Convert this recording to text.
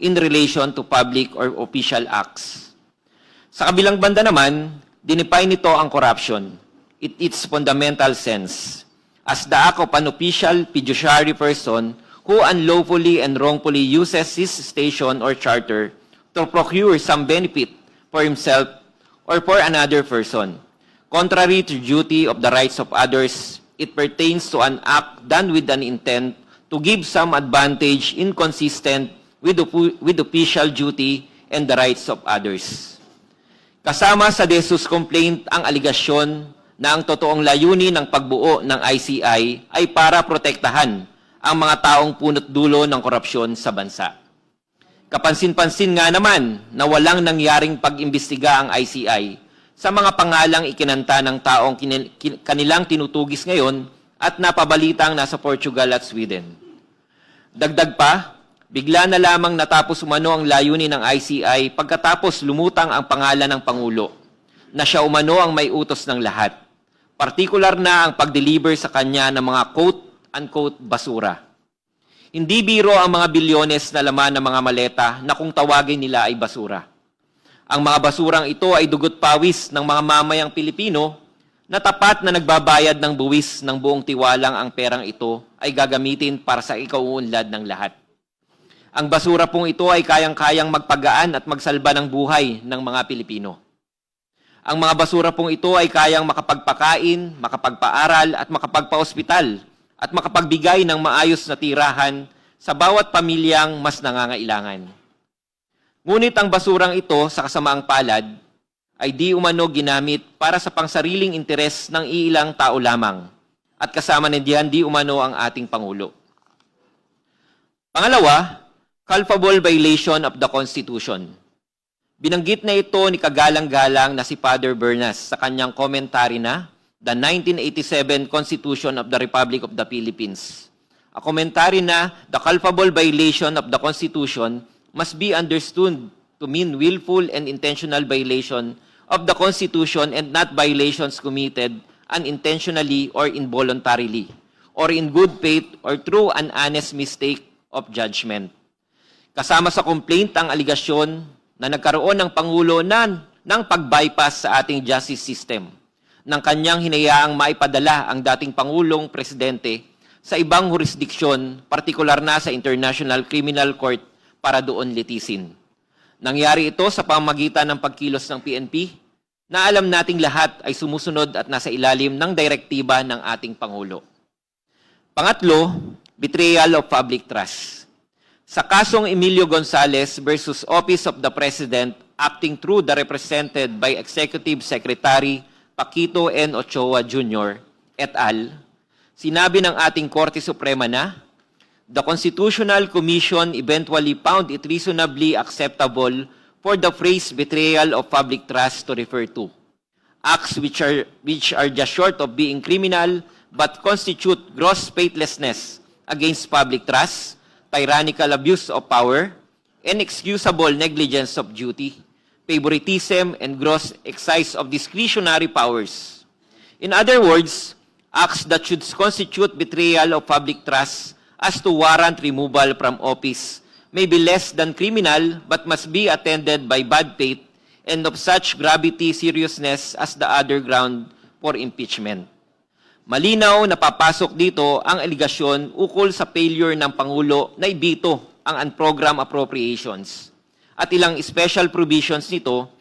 in relation to public or official acts. Sa kabilang banda naman, dinefine nito ang corruption in its fundamental sense as the act of an official fiduciary person who unlawfully and wrongfully uses his station or charter to procure some benefit for himself or for another person. Contrary to duty of the rights of others, it pertains to an act done with an intent to give some advantage inconsistent with official duty and the rights of others. Kasama sa Desus complaint ang aligasyon na ang totoong layunin ng pagbuo ng ICI ay para protektahan ang mga taong punot dulo ng korupsyon sa bansa. Kapansin-pansin nga naman na walang nangyaring pag-imbestiga ang ICI sa mga pangalang ikinanta ng taong kanilang tinutugis ngayon at napabalitang nasa Portugal at Sweden. Dagdag pa, bigla na lamang natapos umano ang layunin ng ICI pagkatapos lumutang ang pangalan ng Pangulo na siya umano ang may utos ng lahat. Partikular na ang pag-deliver sa kanya ng mga quote-unquote basura. Hindi biro ang mga bilyones na laman ng mga maleta na kung tawagin nila ay basura. Ang mga basurang ito ay dugot pawis ng mga mamayang Pilipino na tapat na nagbabayad ng buwis ng buong tiwalang ang perang ito ay gagamitin para sa ikauunlad ng lahat. Ang basura pong ito ay kayang-kayang magpagaan at magsalba ng buhay ng mga Pilipino. Ang mga basura pong ito ay kayang makapagpakain, makapagpaaral at makapagpa-ospital at makapagbigay ng maayos na tirahan sa bawat pamilyang mas nangangailangan. Ngunit ang basurang ito sa kasamaang palad ay di umano ginamit para sa pangsariling interes ng iilang tao lamang at kasama na diyan di umano ang ating Pangulo. Pangalawa, culpable violation of the Constitution. Binanggit na ito ni kagalang-galang na si Father Bernas sa kanyang komentary na The 1987 Constitution of the Republic of the Philippines. A commentary na the culpable violation of the Constitution must be understood to mean willful and intentional violation of the Constitution and not violations committed unintentionally or involuntarily, or in good faith or through an honest mistake of judgment. Kasama sa complaint ang aligasyon na nagkaroon ng Pangulo ng pag-bypass sa ating justice system, ng kanyang hinayaang maipadala ang dating Pangulong Presidente sa ibang jurisdiksyon, partikular na sa International Criminal Court para doon litisin. Nangyari ito sa pamamagitan ng pagkilos ng PNP na alam nating lahat ay sumusunod at nasa ilalim ng direktiba ng ating Pangulo. Pangatlo, betrayal of public trust. Sa kasong Emilio Gonzales versus Office of the President acting through the represented by Executive Secretary Paquito N. Ochoa Jr. et al., sinabi ng ating Korte Suprema na the Constitutional Commission eventually found it reasonably acceptable for the phrase betrayal of public trust to refer to acts which are just short of being criminal but constitute gross faithlessness against public trust, tyrannical abuse of power, inexcusable negligence of duty, favoritism, and gross exercise of discretionary powers. In other words, acts that should constitute betrayal of public trust as to warrant removal from office may be less than criminal but must be attended by bad faith and of such gravity, seriousness as the other ground for impeachment. Malinaw na papasok dito ang aligasyon ukol sa failure ng Pangulo na ibito ang unprogrammed appropriations at ilang special provisions nito